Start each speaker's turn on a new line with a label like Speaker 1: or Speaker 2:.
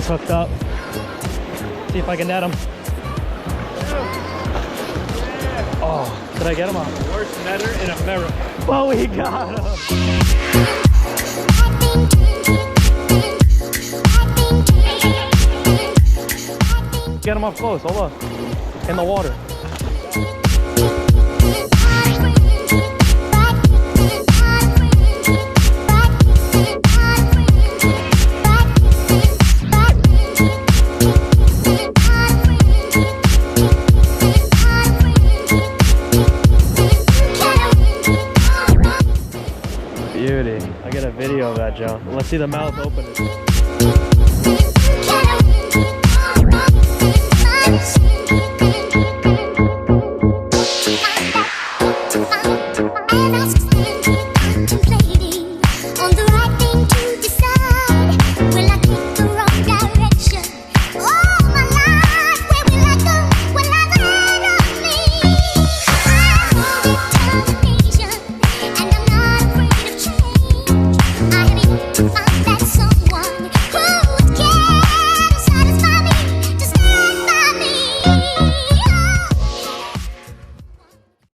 Speaker 1: Hooked up. See if I can net him. Oh, did I get him on?
Speaker 2: Worst netter in America.
Speaker 1: Oh, we got him. Get him up close. Hold on. In the water. Beauty. I get a video of that, Joe. Let's see the mouth open.